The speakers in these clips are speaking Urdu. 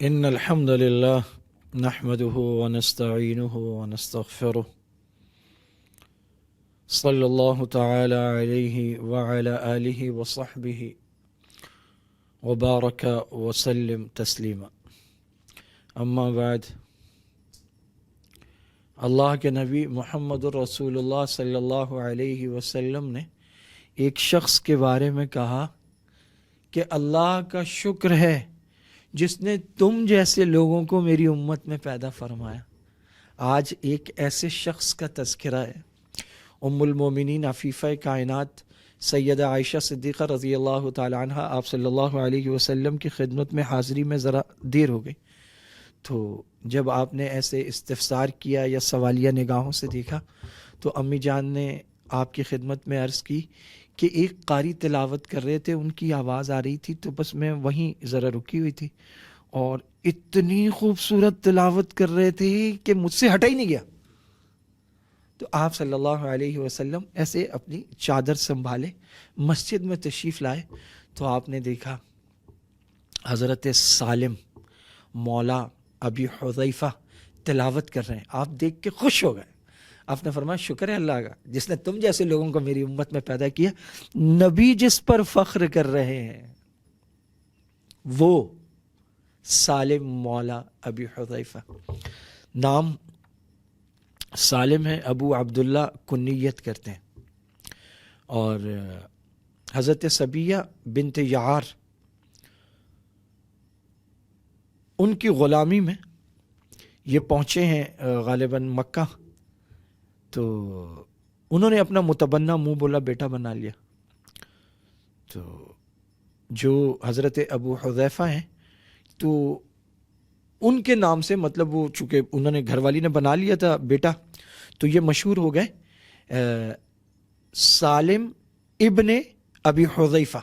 إن الحمد لله نحمده ونستعينه ونستغفره صلى الله تعالى عليه وعلى آله وصحبه وبارك وسلم تسلیما اما بعد اللہ کے نبی محمد الرسول اللہ صلی اللہ علیہ وسلم نے ایک شخص کے بارے میں کہا کہ اللہ کا شکر ہے جس نے تم جیسے لوگوں کو میری امت میں پیدا فرمایا۔ آج ایک ایسے شخص کا تذکرہ ہے، ام المومنین عفیفہ کائنات سیدہ عائشہ صدیقہ رضی اللہ تعالی عنہ آپ صلی اللہ علیہ وسلم کی خدمت میں حاضری میں ذرا دیر ہو گئی، تو جب آپ نے ایسے استفسار کیا یا سوالیہ نگاہوں سے دیکھا تو امی جان نے آپ کی خدمت میں عرض کی کہ ایک قاری تلاوت کر رہے تھے، ان کی آواز آ رہی تھی تو بس میں وہیں ذرا رکی ہوئی تھی اور اتنی خوبصورت تلاوت کر رہے تھے کہ مجھ سے ہٹا ہی نہیں گیا۔ تو آپ صلی اللہ علیہ وسلم ایسے اپنی چادر سنبھالے مسجد میں تشریف لائے تو آپ نے دیکھا حضرت سالم مولا ابی حذیفہ تلاوت کر رہے ہیں۔ آپ دیکھ کے خوش ہو گئے، آپ نے فرمایا شکر ہے اللہ کا جس نے تم جیسے لوگوں کو میری امت میں پیدا کیا۔ نبی جس پر فخر کر رہے ہیں وہ سالم مولا ابی حذیفہ، نام سالم ہے، ابو عبداللہ کنیت کرتے ہیں، اور حضرت صبیہ بنت یعار ان کی غلامی میں یہ پہنچے ہیں غالباً مکہ، تو انہوں نے اپنا متبنہ منہ بولا بیٹا بنا لیا۔ تو جو حضرت ابو حذیفہ ہیں تو ان کے نام سے، مطلب وہ چونکہ انہوں نے گھر والی نے بنا لیا تھا بیٹا، تو یہ مشہور ہو گئے سالم ابن ابی حذیفہ۔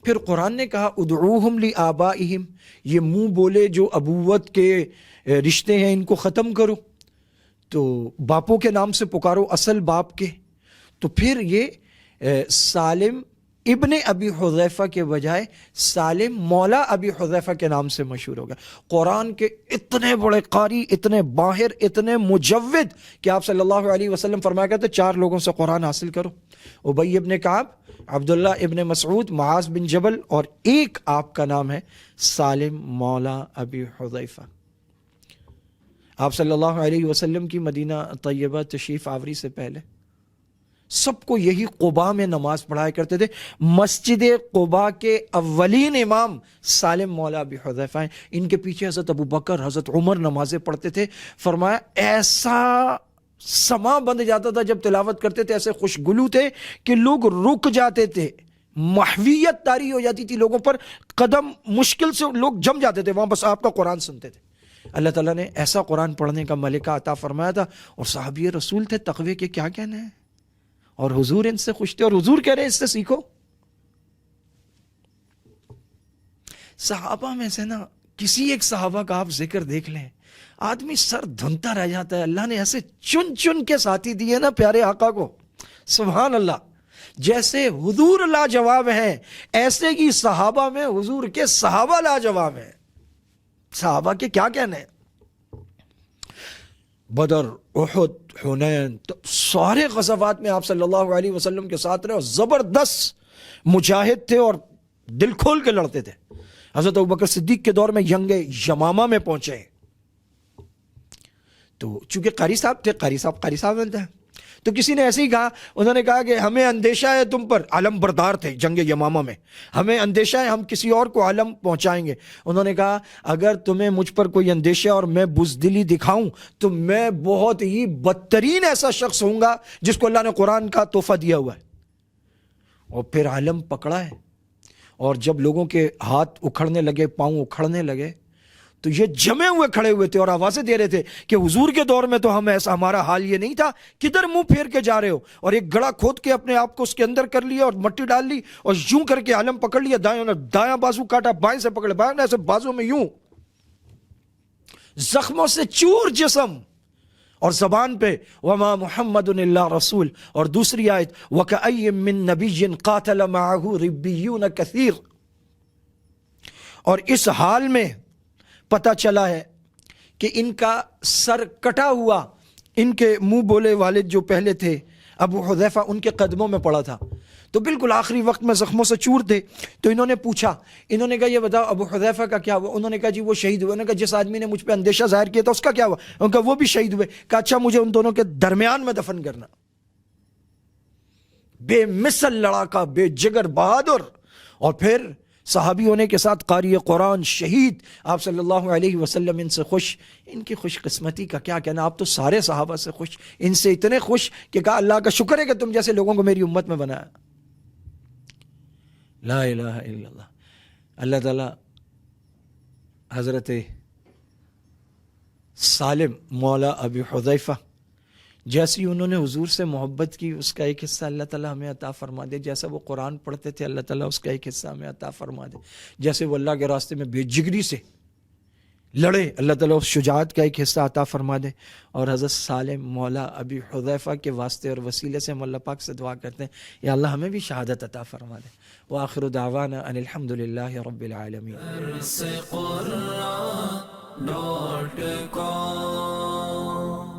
پھر قرآن نے کہا ادعوہم لآبائہم، یہ منہ بولے جو ابوت کے رشتے ہیں ان کو ختم کرو، تو باپوں کے نام سے پکارو اصل باپ کے۔ تو پھر یہ سالم ابن ابی حذیفہ کے بجائے سالم مولا ابی حذیفہ کے نام سے مشہور ہو گیا۔ قرآن کے اتنے بڑے قاری، اتنے باہر، اتنے مجود کہ آپ صلی اللہ علیہ وسلم فرمایا کرتے 4 لوگوں سے قرآن حاصل کرو، ابی ابن کعب، عبداللہ ابن مسعود، معاذ بن جبل، اور ایک آپ کا نام ہے سالم مولا ابی حذیفہ۔ آپ صلی اللہ علیہ وسلم کی مدینہ طیبہ تشریف آوری سے پہلے سب کو یہی قباء میں نماز پڑھایا کرتے تھے۔ مسجد قباء کے اولین امام سالم مولا ابی حذیفہ ہیں، ان کے پیچھے حضرت ابو بکر، حضرت عمر نمازیں پڑھتے تھے۔ فرمایا ایسا سما بند جاتا تھا جب تلاوت کرتے تھے، ایسے خوشگلو تھے کہ لوگ رک جاتے تھے، محویت طاری ہو جاتی تھی لوگوں پر، قدم مشکل سے لوگ جم جاتے تھے وہاں، بس آپ کا قرآن سنتے تھے۔ اللہ تعالیٰ نے ایسا قرآن پڑھنے کا ملکہ عطا فرمایا تھا، اور صحابی رسول تھے، تقوی کے کیا کہنا ہے، اور حضور ان سے خوش تھے، اور حضور کہہ رہے ہیں اس سے سیکھو۔ صحابہ میں سے نا کسی ایک صحابہ کا آپ ذکر دیکھ لیں، آدمی سر دھنتا رہ جاتا ہے۔ اللہ نے ایسے چن چن کے ساتھی دیے نا پیارے آقا کو، سبحان اللہ۔ جیسے حضور لاجواب ہیں ایسے ہی صحابہ میں حضور کے صحابہ لاجواب ہیں۔ صحابہ کے کیا کہنے ہیں، بدر، احد، حنین، سارے غزوات میں آپ صلی اللہ علیہ وسلم کے ساتھ رہے، اور زبردست مجاہد تھے اور دل کھول کے لڑتے تھے۔ حضرت ابوبکر صدیق کے دور میں ینگ یمامہ میں پہنچے، تو چونکہ قاری صاحب تھے، قاری صاحب بنتے ہیں، تو کسی نے ایسے ہی کہا، انہوں نے کہا کہ ہمیں اندیشہ ہے تم پر، علم بردار تھے جنگ یمامہ میں، ہمیں اندیشہ ہے ہم کسی اور کو علم پہنچائیں گے۔ انہوں نے کہا اگر تمہیں مجھ پر کوئی اندیشہ اور میں بزدلی دکھاؤں تو میں بہت ہی بدترین ایسا شخص ہوں گا جس کو اللہ نے قرآن کا تحفہ دیا ہوا ہے۔ اور پھر علم پکڑا ہے، اور جب لوگوں کے ہاتھ اکھڑنے لگے، پاؤں اکھڑنے لگے، تو یہ جمے ہوئے کھڑے ہوئے تھے اور آوازیں دے رہے تھے کہ حضور کے دور میں تو ہم ایسا، ہمارا حال یہ نہیں تھا، کدھر منہ پھیر کے جا رہے ہو؟ اور ایک گڑھا کھود کے اپنے آپ کو اس کے اندر کر لیا اور مٹی ڈال لی، اور یوں کر کے علم پکڑ لیا، دایاں بازو کاٹا، بائیں سے پکڑے، بائیں ایسے بازو میں یوں، زخموں سے چور جسم، اور زبان پہ وما محمد الا رسول، اور دوسری آیت وکأی من نبی قاتل معه ربیون کثیر۔ اور اس حال میں پتہ چلا ہے کہ ان کا سر کٹا ہوا ان کے منہ بولے والد جو پہلے تھے ابو حذیفہ ان کے قدموں میں پڑا تھا، تو بالکل آخری وقت میں زخموں سے چور تھے. تو انہوں نے پوچھا، انہوں نے کہا یہ بتاؤ ابو حذیفہ کا کیا ہوا؟ انہوں نے کہا جی وہ شہید ہوئے. انہوں نے کہا جس آدمی نے مجھ پہ اندیشہ ظاہر کیا تھا اس کا کیا ہوا؟ انہوں نے کہا وہ بھی شہید ہوئے. کہا اچھا مجھے ان دونوں کے درمیان میں دفن کرنا. بے مثل لڑاکا، بے جگر بہادر، اور پھر صحابی ہونے کے ساتھ قاری قرآن، شہید. آپ صلی اللہ علیہ وسلم ان سے خوش. ان کی خوش قسمتی کا کیا کہنا، آپ تو سارے صحابہ سے خوش، ان سے اتنے خوش کہ کہا اللہ کا شکر ہے کہ تم جیسے لوگوں کو میری امت میں بنایا. لا الہ الا اللہ. اللہ تعالی حضرت سالم مولا ابی حذیفہ جیسی انہوں نے حضور سے محبت کی اس کا ایک حصہ اللہ تعالیٰ ہمیں عطا فرما دے. جیسا وہ قرآن پڑھتے تھے اللہ تعالیٰ اس کا ایک حصہ ہمیں عطا فرما دے. جیسے وہ اللہ کے راستے میں بے جگری سے لڑے اللہ تعالیٰ اس شجاعت کا ایک حصہ عطا فرما دے. اور حضرت سالم مولا ابی حذیفہ کے واسطے اور وسیلے سے ہم اللہ پاک سے دعا کرتے ہیں یا اللہ ہمیں بھی شہادت عطا فرما دے. وآخر دعوانا ان الحمد للہ رب العالمین.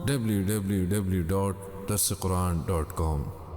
www.darsequran.com